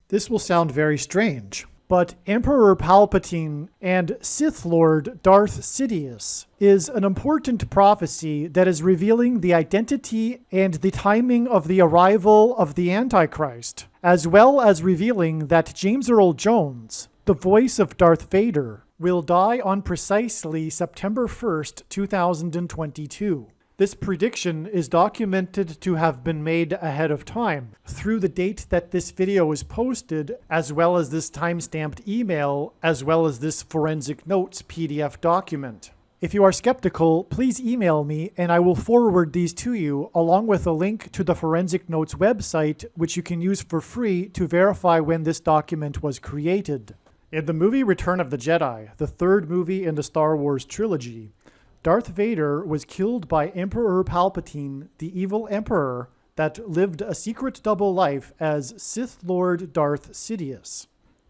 This will sound very strange, but Emperor Palpatine and Sith Lord Darth Sidious is an important prophecy that is revealing the identity and the timing of the arrival of the Antichrist, as well as revealing that James Earl Jones, the voice of Darth Vader, will die on precisely September 1st, 2022. This prediction is documented to have been made ahead of time through the date that this video is posted, as well as this time-stamped email, as well as this forensic notes PDF document. If you are skeptical, please email me and I will forward these to you, along with a link to the Forensic Notes website, which you can use for free to verify when this document was created. In the movie Return of the Jedi, the third movie in the Star Wars trilogy, Darth Vader was killed by Emperor Palpatine, the evil emperor that lived a secret double life as Sith Lord Darth Sidious.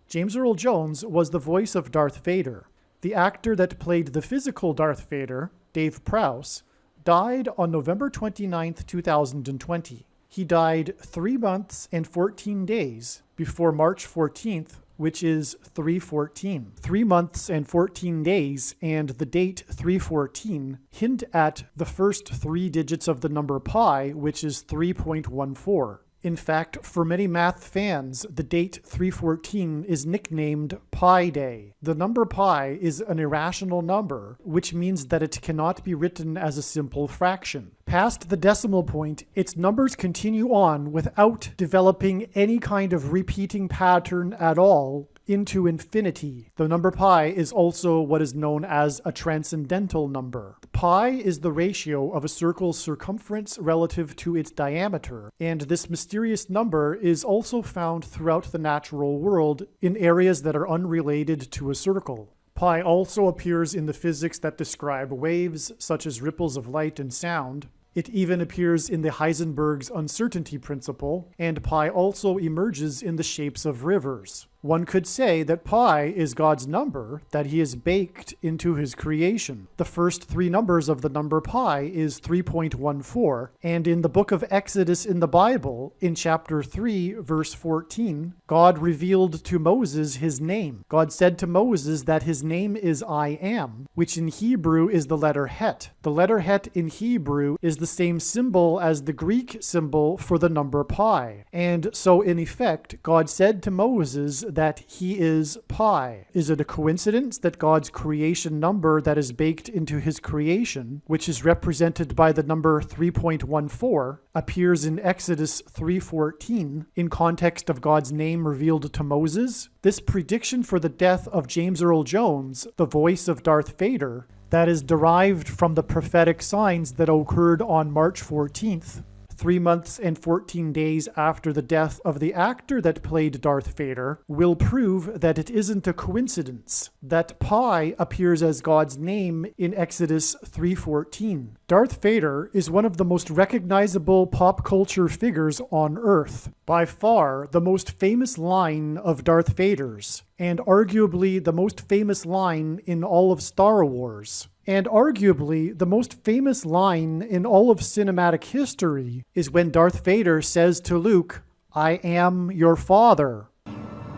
James Earl Jones was the voice of Darth Vader. The actor that played the physical Darth Vader, Dave Prowse, died on November 29, 2020. He died 3 months and 14 days before March 14th, which is 3/14. 3 months and 14 days, and the date 3/14 hint at the first 3 digits of the number pi, which is 3.14. In fact, for many math fans, the date 3/14 is nicknamed Pi Day. The number pi is an irrational number, which means that it cannot be written as a simple fraction. Past the decimal point, its numbers continue on without developing any kind of repeating pattern at all into infinity. The number pi is also what is known as a transcendental number. Pi is the ratio of a circle's circumference relative to its diameter, and this mysterious number is also found throughout the natural world in areas that are unrelated to a circle. Pi also appears in the physics that describe waves, such as ripples of light and sound. It even appears in the Heisenberg's uncertainty principle, and pi also emerges in the shapes of rivers. One could say that pi is God's number that he has baked into his creation. The first 3 numbers of the number pi is 3.14, and in the book of Exodus in the Bible, in chapter 3, verse 14, God revealed to Moses his name. God said to Moses that his name is I Am, which in Hebrew is the letter Het. The letter Het in Hebrew is the same symbol as the Greek symbol for the number pi. And so in effect, God said to Moses that he is pi. Is it a coincidence that God's creation number that is baked into his creation, which is represented by the number 3.14, appears in Exodus 3:14 in context of God's name revealed to Moses? This prediction for the death of James Earl Jones, the voice of Darth Vader, that is derived from the prophetic signs that occurred on March 14th, 3 months and 14 days after the death of the actor that played Darth Vader, will prove that it isn't a coincidence that pi appears as God's name in Exodus 3:14. Darth Vader is one of the most recognizable pop culture figures on Earth. By far, the most famous line of Darth Vader's, and arguably the most famous line in all of Star Wars. And arguably, the most famous line in all of cinematic history is when Darth Vader says to Luke, "I am your father."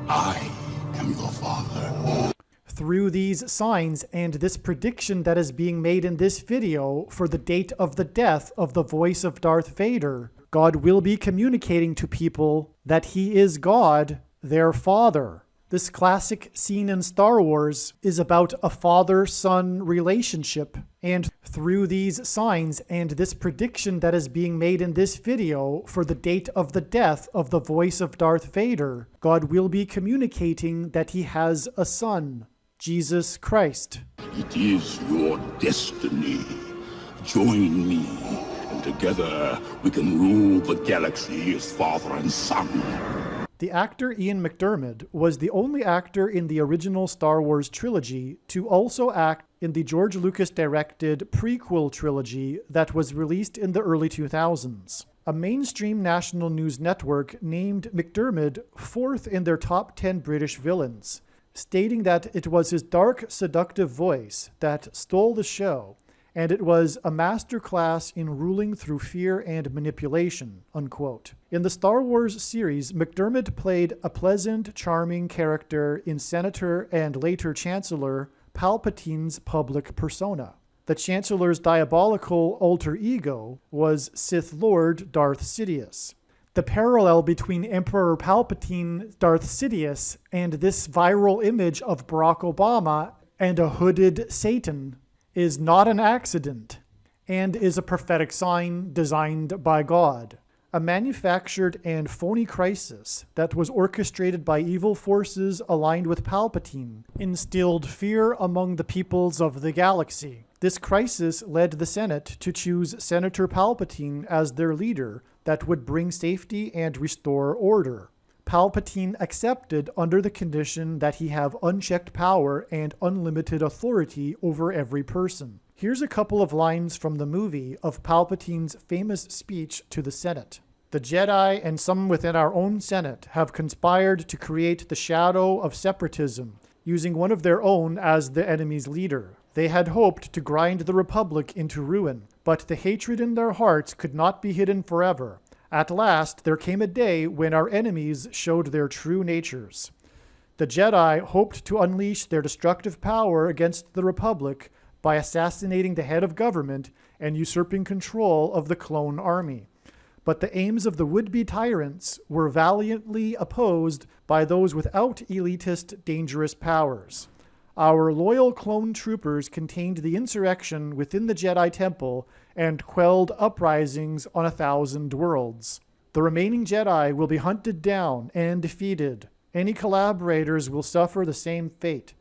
I am your father. Through these signs and this prediction that is being made in this video for the date of the death of the voice of Darth Vader, God will be communicating to people that he is God, their father. This classic scene in Star Wars is about a father-son relationship, and through these signs and this prediction that is being made in this video for the date of the death of the voice of Darth Vader, God will be communicating that he has a son, Jesus Christ. It is your destiny. Join me, and together we can rule the galaxy as father and son. The actor Ian McDiarmid was the only actor in the original Star Wars trilogy to also act in the George Lucas-directed prequel trilogy that was released in the early 2000s. A mainstream national news network named McDiarmid 4th in their top 10 British villains, stating that it was his dark, seductive voice that stole the show, and it was a masterclass in ruling through fear and manipulation, unquote. In the Star Wars series, McDermott played a pleasant, charming character in Senator and later Chancellor Palpatine's public persona. The Chancellor's diabolical alter ego was Sith Lord Darth Sidious. The parallel between Emperor Palpatine, Darth Sidious, and this viral image of Barack Obama and a hooded Satan is not an accident and is a prophetic sign designed by God. A manufactured and phony crisis that was orchestrated by evil forces aligned with Palpatine instilled fear among the peoples of the galaxy. This crisis led the Senate to choose Senator Palpatine as their leader that would bring safety and restore order. Palpatine accepted under the condition that he have unchecked power and unlimited authority over every person. Here's a couple of lines from the movie of Palpatine's famous speech to the Senate. The Jedi and some within our own Senate have conspired to create the shadow of separatism, using one of their own as the enemy's leader. They had hoped to grind the Republic into ruin, but the hatred in their hearts could not be hidden forever. At last, there came a day when our enemies showed their true natures. The Jedi hoped to unleash their destructive power against the Republic by assassinating the head of government and usurping control of the clone army. But the aims of the would-be tyrants were valiantly opposed by those without elitist, dangerous powers. Our loyal clone troopers contained the insurrection within the Jedi Temple and quelled uprisings on 1,000 worlds. The remaining Jedi will be hunted down and defeated. Any collaborators will suffer the same fate.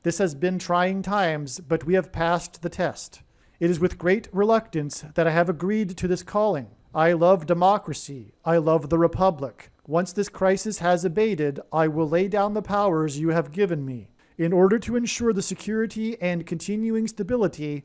This has been trying times, but we have passed the test. It is with great reluctance that I have agreed to this calling. I love democracy. I love the Republic. Once this crisis has abated, I will lay down the powers you have given me. In order to ensure the security and continuing stability,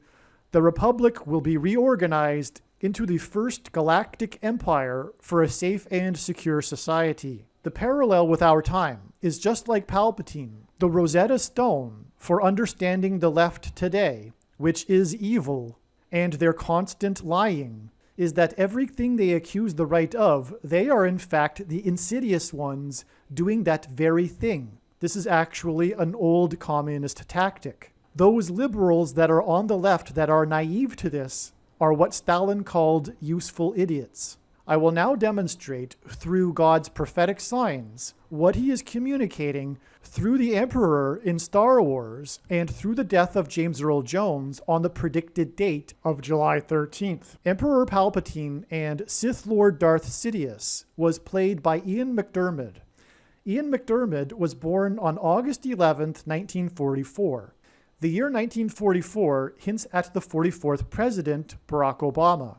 the Republic will be reorganized into the first galactic empire for a safe and secure society. The parallel with our time is just like Palpatine, the Rosetta Stone for understanding the left today, which is evil, and their constant lying, is that everything they accuse the right of, they are in fact the insidious ones doing that very thing. This is actually an old communist tactic. Those liberals that are on the left that are naive to this are what Stalin called useful idiots. I will now demonstrate through God's prophetic signs what he is communicating through the Emperor in Star Wars and through the death of James Earl Jones on the predicted date of July 13th. Emperor Palpatine and Sith Lord Darth Sidious was played by Ian McDermott. Ian McDermott was born on August 11th, 1944. The year 1944 hints at the 44th president, Barack Obama.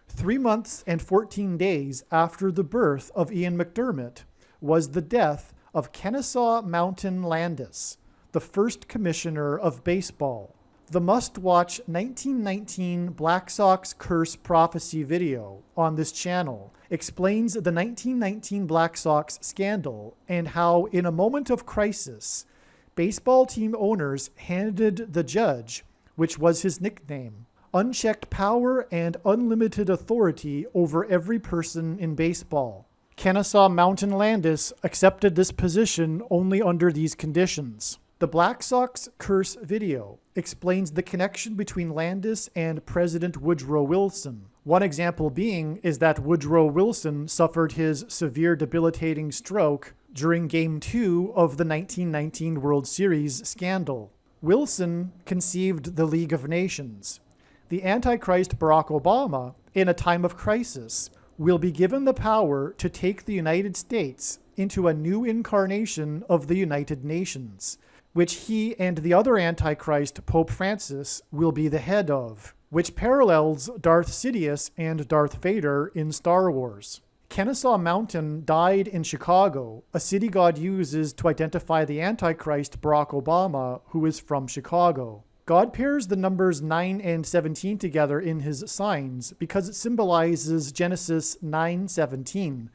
3 months and 14 days after the birth of Ian McDermott was the death of Kennesaw Mountain Landis, the first commissioner of baseball. The must-watch 1919 Black Sox Curse Prophecy video on this channel explains the 1919 Black Sox scandal and how, in a moment of crisis, baseball team owners handed the judge, which was his nickname, unchecked power and unlimited authority over every person in baseball. Kennesaw Mountain Landis accepted this position only under these conditions. The Black Sox Curse video explains the connection between Landis and President Woodrow Wilson. One example being is that Woodrow Wilson suffered his severe debilitating stroke during Game 2 of the 1919 World Series scandal. Wilson conceived the League of Nations. The Antichrist Barack Obama, in a time of crisis, will be given the power to take the United States into a new incarnation of the United Nations, which he and the other Antichrist, Pope Francis, will be the head of, which parallels Darth Sidious and Darth Vader in Star Wars. Kennesaw Mountain died in Chicago, a city God uses to identify the Antichrist Barack Obama, who is from Chicago. God pairs the numbers 9 and 17 together in his signs because it symbolizes Genesis 9:17,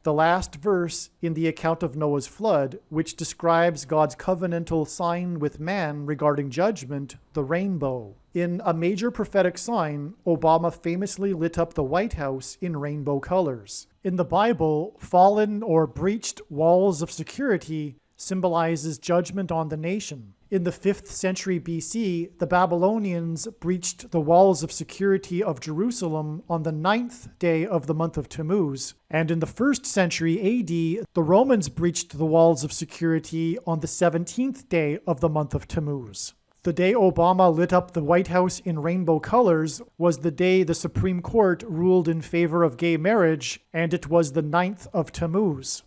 the last verse in the account of Noah's flood, which describes God's covenantal sign with man regarding judgment, the rainbow. In a major prophetic sign, Obama famously lit up the White House in rainbow colors. In the Bible, fallen or breached walls of security symbolizes judgment on the nation. In the 5th century BC, the Babylonians breached the walls of security of Jerusalem on the 9th day of the month of Tammuz. And in the 1st century AD, the Romans breached the walls of security on the 17th day of the month of Tammuz. The day Obama lit up the White House in rainbow colors was the day the Supreme Court ruled in favor of gay marriage, and it was the 9th of Tammuz.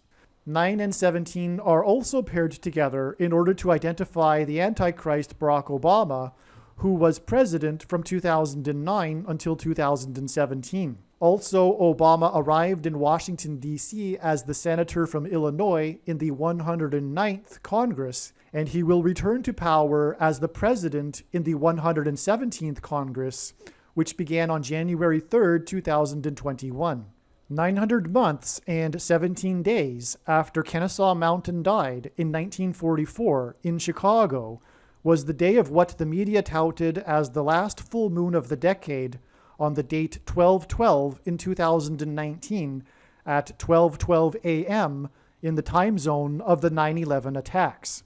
9 and 17 are also paired together in order to identify the Antichrist Barack Obama, who was president from 2009 until 2017. Also, Obama arrived in Washington, D.C. as the senator from Illinois in the 109th Congress, and he will return to power as the president in the 117th Congress, which began on January 3, 2021. 900 months and 17 days after Kennesaw Mountain died in 1944 in Chicago was the day of what the media touted as the last full moon of the decade on the date 12/12 in 2019 at 12:12 a.m. in the time zone of the 9/11 attacks.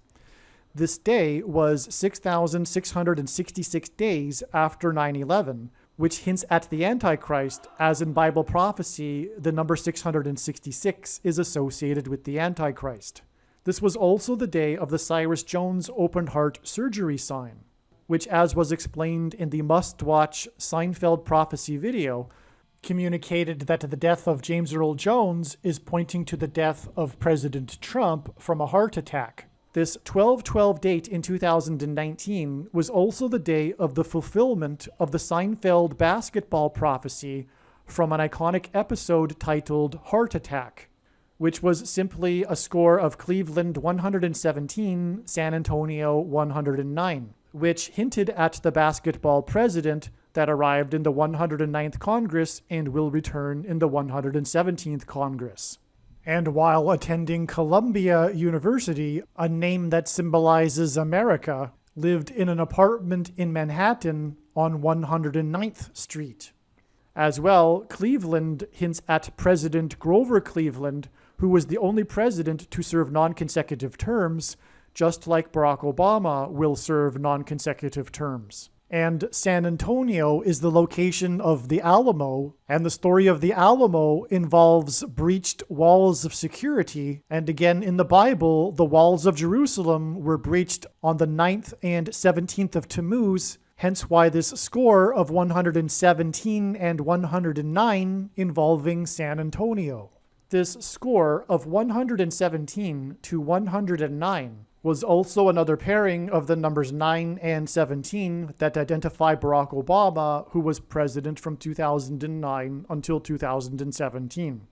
This day was 6,666 days after 9/11, which hints at the Antichrist, as in Bible prophecy, the number 666 is associated with the Antichrist. This was also the day of the Cyrus Jones open heart surgery sign, which, as was explained in the must-watch Seinfeld prophecy video, communicated that the death of James Earl Jones is pointing to the death of President Trump from a heart attack. This 12/12 date in 2019 was also the day of the fulfillment of the Seinfeld basketball prophecy from an iconic episode titled Heart Attack, which was simply a score of Cleveland 117, San Antonio 109, which hinted at the basketball president that arrived in the 109th Congress and will return in the 117th Congress. And while attending Columbia University, a name that symbolizes America, lived in an apartment in Manhattan on 109th Street. As well, Cleveland hints at President Grover Cleveland, who was the only president to serve non-consecutive terms, just like Barack Obama will serve non-consecutive terms. And San Antonio is the location of the Alamo, and the story of the Alamo involves breached walls of security, and again in the Bible, the walls of Jerusalem were breached on the 9th and 17th of Tammuz, hence why this score of 117 and 109 involving San Antonio. This score of 117 to 109 was also another pairing of the numbers 9 and 17 that identify Barack Obama, who was president from 2009 until 2017.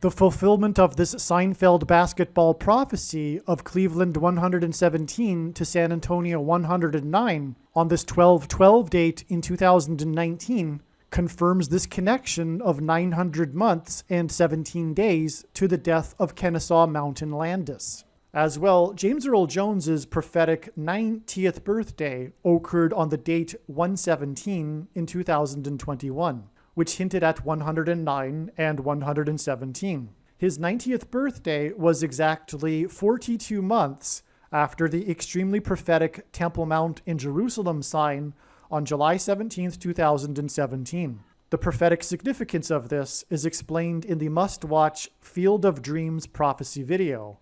The fulfillment of this Seinfeld basketball prophecy of Cleveland 117 to San Antonio 109 on this 12/12 date in 2019 confirms this connection of 900 months and 17 days to the death of Kennesaw Mountain Landis. As well, James Earl Jones's prophetic 90th birthday occurred on the date 117 in 2021, which hinted at 109 and 117. His 90th birthday was exactly 42 months after the extremely prophetic Temple Mount in Jerusalem sign on July 17, 2017. The prophetic significance of this is explained in the must-watch Field of Dreams prophecy video.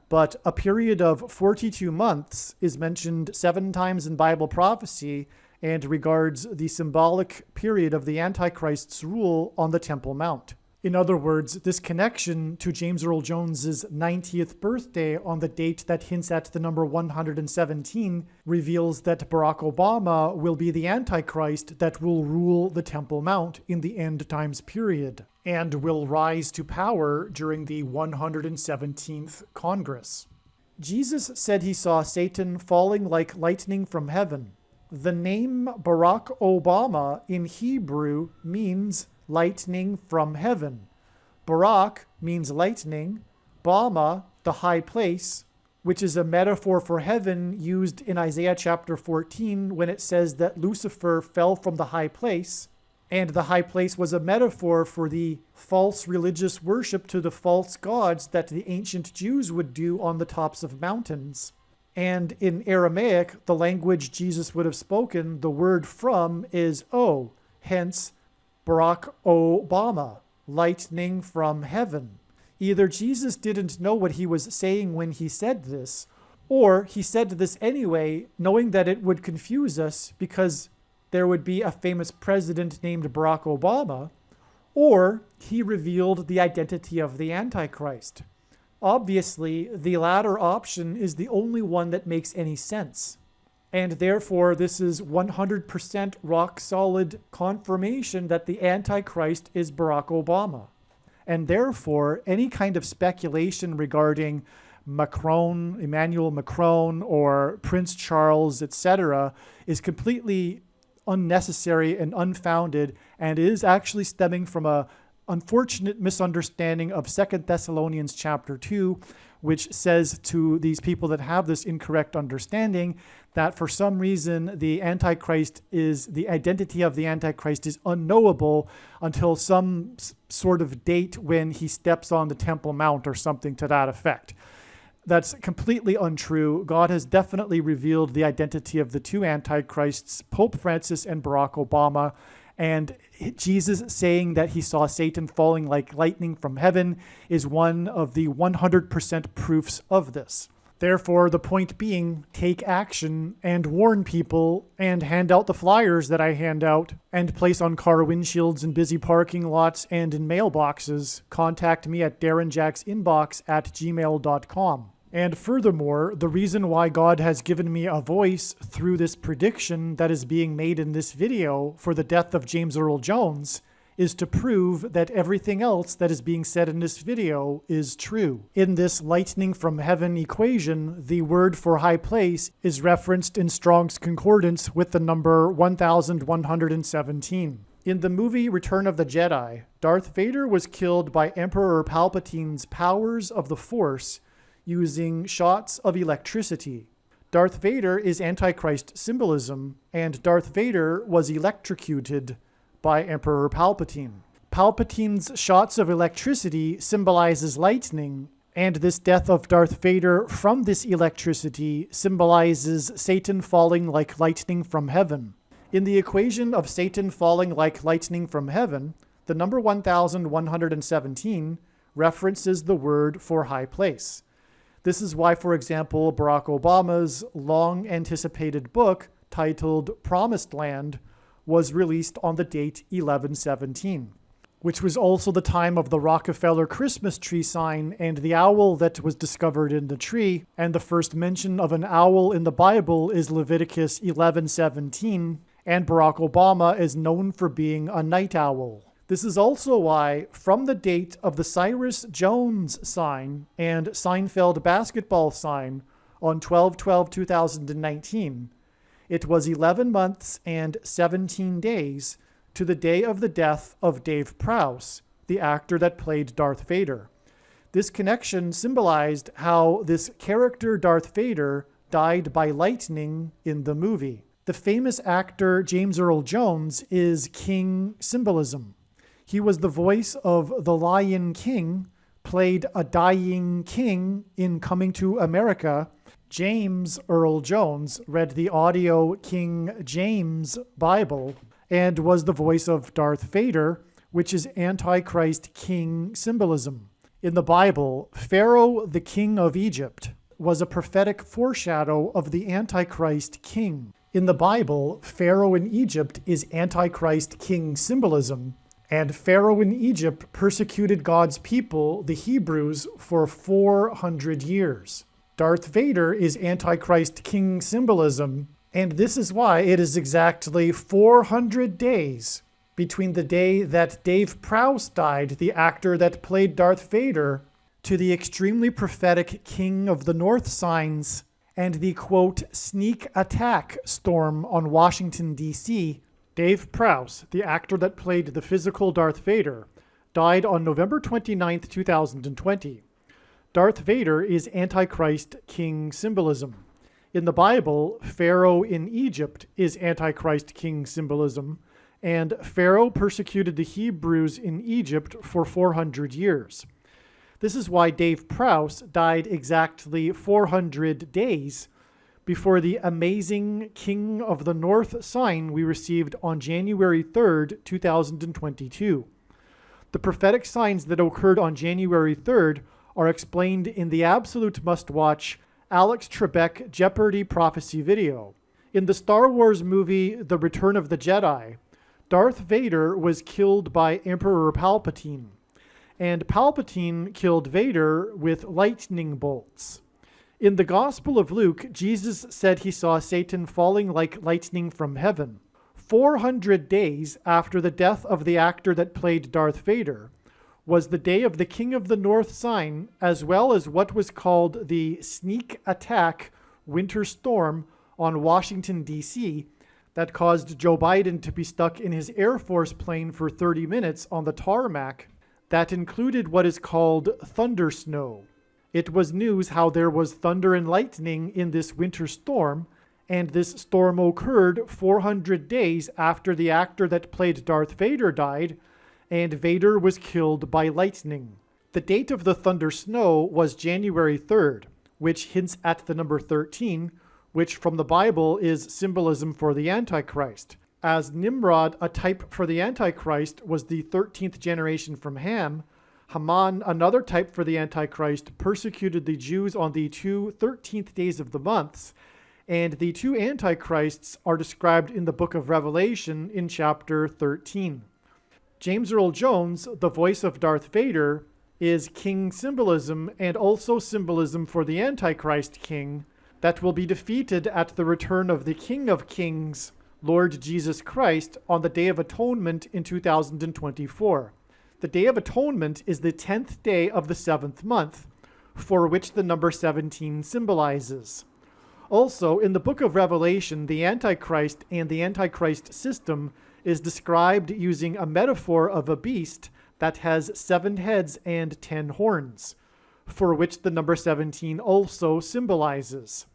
But a period of 42 months is mentioned 7 times in Bible prophecy and regards the symbolic period of the Antichrist's rule on the Temple Mount. In other words, this connection to James Earl Jones's 90th birthday on the date that hints at the number 117 reveals that Barack Obama will be the Antichrist that will rule the Temple Mount in the end times period, and will rise to power during the 117th Congress. Jesus said he saw Satan falling like lightning from heaven. The name Barack Obama in Hebrew means lightning from heaven. Barak means lightning, Bama, the high place, which is a metaphor for heaven used in Isaiah chapter 14 when it says that Lucifer fell from the high place, and the high place was a metaphor for the false religious worship to the false gods that the ancient Jews would do on the tops of mountains. And in Aramaic, the language Jesus would have spoken, the word from is O, hence Barack Obama, lightning from heaven. Either Jesus didn't know what he was saying when he said this, or he said this anyway, knowing that it would confuse us because there would be a famous president named Barack Obama, or he revealed the identity of the Antichrist. Obviously, the latter option is the only one that makes any sense. And therefore, this is 100% rock-solid confirmation that the Antichrist is Barack Obama. And therefore, any kind of speculation regarding Emmanuel Macron, or Prince Charles, etc., is completely unnecessary and unfounded, and is actually stemming from a unfortunate misunderstanding of 2 Thessalonians chapter 2, which says to these people that have this incorrect understanding that for some reason the identity of the Antichrist is unknowable until some sort of date when he steps on the Temple Mount or something to that effect. That's completely untrue. God has definitely revealed the identity of the two Antichrists, Pope Francis and Barack Obama. And Jesus saying that he saw Satan falling like lightning from heaven is one of the 100% proofs of this. Therefore, the point being, take action and warn people and hand out the flyers that I hand out and place on car windshields and busy parking lots and in mailboxes. Contact me at darrenjacksinbox@gmail.com. And furthermore, the reason why God has given me a voice through this prediction that is being made in this video for the death of James Earl Jones is to prove that everything else that is being said in this video is true. In this lightning from heaven equation, the word for high place is referenced in Strong's Concordance with the number 1117. In the movie Return of the Jedi, Darth Vader was killed by Emperor Palpatine's powers of the Force using shots of electricity. Darth Vader is Antichrist symbolism, and Darth Vader was electrocuted by Emperor Palpatine. Palpatine's shots of electricity symbolizes lightning, and this death of Darth Vader from this electricity symbolizes Satan falling like lightning from heaven. In the equation of Satan falling like lightning from heaven, the number 1117 references the word for high place. This is why, for example, Barack Obama's long-anticipated book titled Promised Land was released on the date 11/17, which was also the time of the Rockefeller Christmas tree sign and the owl that was discovered in the tree, and the first mention of an owl in the Bible is Leviticus 11:17, and Barack Obama is known for being a night owl. This is also why, from the date of the Cyrus Jones sign and Seinfeld basketball sign on 12/12/2019, it was 11 months and 17 days to the day of the death of Dave Prowse, the actor that played Darth Vader. This connection symbolized how this character Darth Vader died by lightning in the movie. The famous actor James Earl Jones is king symbolism. He was the voice of the Lion King, played a dying king in Coming to America. James Earl Jones read the audio King James Bible and was the voice of Darth Vader, which is Antichrist king symbolism. In the Bible, Pharaoh, the king of Egypt, was a prophetic foreshadow of the Antichrist king. In the Bible, Pharaoh in Egypt is Antichrist king symbolism, and Pharaoh in Egypt persecuted God's people, the Hebrews, for 400 years. Darth Vader is Antichrist king symbolism, and this is why it is exactly 400 days between the day that Dave Prowse died, the actor that played Darth Vader, to the extremely prophetic King of the North signs and the, quote, sneak attack storm on Washington, D.C., Dave Prowse, the actor that played the physical Darth Vader, died on November 29th, 2020. Darth Vader is Antichrist king symbolism. In the Bible, Pharaoh in Egypt is Antichrist king symbolism, and Pharaoh persecuted the Hebrews in Egypt for 400 years. This is why Dave Prowse died exactly 400 days before the amazing King of the North sign we received on January 3rd, 2022. The prophetic signs that occurred on January 3rd are explained in the absolute must-watch Alex Trebek Jeopardy prophecy video. In the Star Wars movie The Return of the Jedi, Darth Vader was killed by Emperor Palpatine, and Palpatine killed Vader with lightning bolts. In the Gospel of Luke, Jesus said he saw Satan falling like lightning from heaven. 400 days after the death of the actor that played Darth Vader was the day of the King of the North sign, as well as what was called the sneak attack winter storm on Washington, D.C., that caused Joe Biden to be stuck in his Air Force plane for 30 minutes on the tarmac. That included what is called thunder snow. It was news how there was thunder and lightning in this winter storm, and this storm occurred 400 days after the actor that played Darth Vader died, and Vader was killed by lightning. The date of the thunder snow was January 3rd, which hints at the number 13, which from the Bible is symbolism for the Antichrist. As Nimrod, a type for the Antichrist, was the 13th generation from Ham, Haman, another type for the Antichrist, persecuted the Jews on the 2 13th days of the months, and the two Antichrists are described in the book of Revelation in chapter 13. James Earl Jones, the voice of Darth Vader, is king symbolism and also symbolism for the Antichrist king that will be defeated at the return of the King of Kings, Lord Jesus Christ, on the Day of Atonement in 2024. The Day of Atonement is the 10th day of the 7th month, for which the number 17 symbolizes. Also, in the book of Revelation, the Antichrist and the Antichrist system is described using a metaphor of a beast that has 7 heads and 10 horns, for which the number 17 also symbolizes.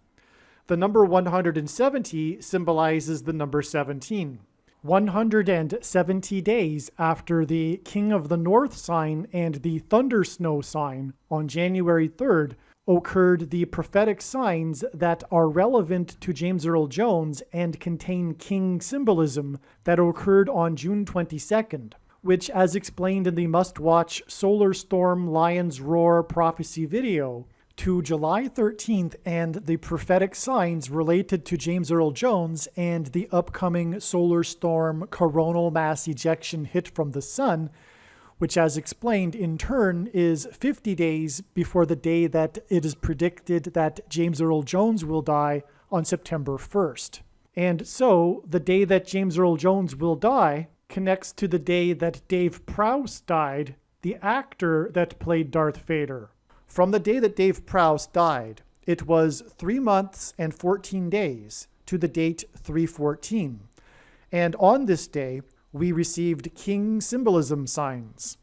The number 170 symbolizes the number 17. 170 days after the King of the North sign and the Thunder Snow sign on January 3rd occurred the prophetic signs that are relevant to James Earl Jones and contain king symbolism that occurred on June 22nd, which, as explained in the must-watch Solar Storm Lion's Roar prophecy video, to July 13th and the prophetic signs related to James Earl Jones and the upcoming solar storm coronal mass ejection hit from the sun, which, as explained in turn, is 50 days before the day that it is predicted that James Earl Jones will die on September 1st. And so, the day that James Earl Jones will die connects to the day that Dave Prowse died, the actor that played Darth Vader. From the day that Dave Prowse died, it was 3 months and 14 days to the date 3/14. And on this day, we received king symbolism signs,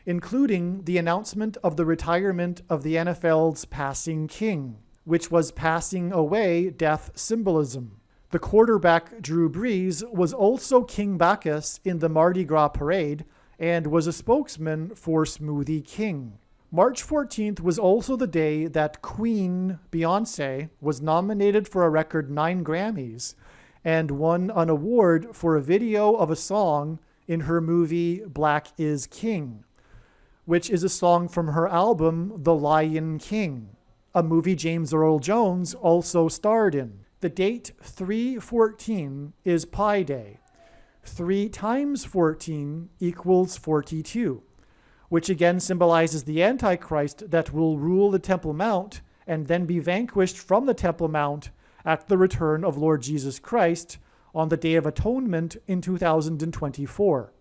including the announcement of the retirement of the NFL's passing king, which was passing away death symbolism. The quarterback, Drew Brees, was also King Bacchus in the Mardi Gras parade and was a spokesman for Smoothie King. March 14th was also the day that Queen Beyoncé was nominated for a record 9 Grammys and won an award for a video of a song in her movie Black is King, which is a song from her album The Lion King, a movie James Earl Jones also starred in. The date 3/14 is Pi Day. 3 times 14 equals 42. Which again symbolizes the Antichrist that will rule the Temple Mount and then be vanquished from the Temple Mount at the return of Lord Jesus Christ on the Day of Atonement in 2024.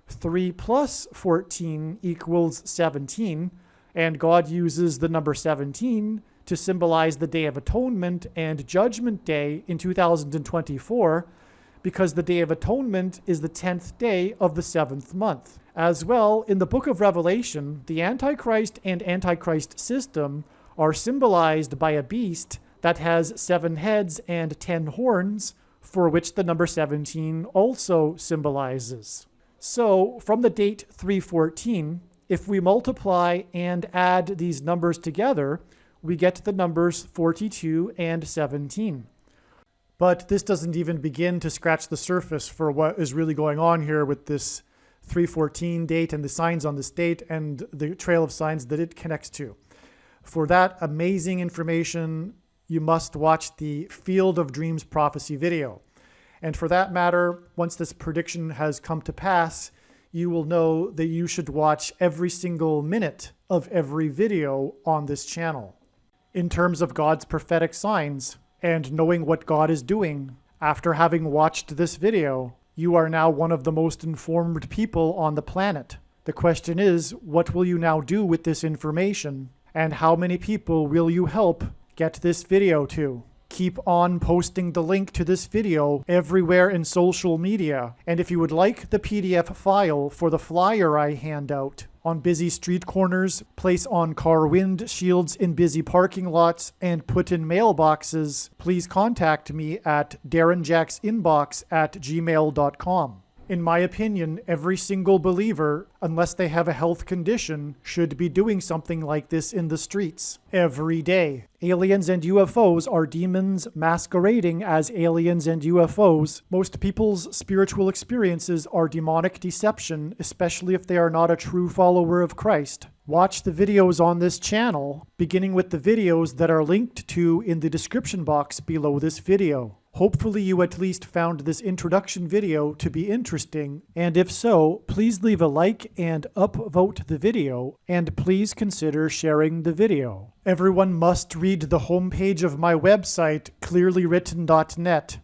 3 plus 14 equals 17, and God uses the number 17 to symbolize the Day of Atonement and Judgment Day in 2024, because the Day of Atonement is the 10th day of the 7th month. As well, in the book of Revelation, the Antichrist and Antichrist system are symbolized by a beast that has 7 heads and 10 horns, for which the number 17 also symbolizes. So, from the date 314, if we multiply and add these numbers together, we get the numbers 42 and 17. But this doesn't even begin to scratch the surface for what is really going on here with this 314 date and the signs on this date and the trail of signs that it connects to. For that amazing information, you must watch the Field of Dreams Prophecy video. And for that matter, once this prediction has come to pass, you will know that you should watch every single minute of every video on this channel. In terms of God's prophetic signs and knowing what God is doing, after having watched this video, you are now one of the most informed people on the planet. The question is, what will you now do with this information? And how many people will you help get this video to? Keep on posting the link to this video everywhere in social media. And if you would like the PDF file for the flyer I hand out on busy street corners, place on car windshields in busy parking lots, and put in mailboxes, please contact me at darrenjacksinbox@gmail.com. In my opinion, every single believer, unless they have a health condition, should be doing something like this in the streets every day. Aliens and UFOs are demons masquerading as aliens and UFOs. Most people's spiritual experiences are demonic deception, especially if they are not a true follower of Christ. Watch the videos on this channel, beginning with the videos that are linked to in the description box below this video. Hopefully you at least found this introduction video to be interesting, and if so, please leave a like and upvote the video, and please consider sharing the video. Everyone must read the homepage of my website, clearlywritten.net.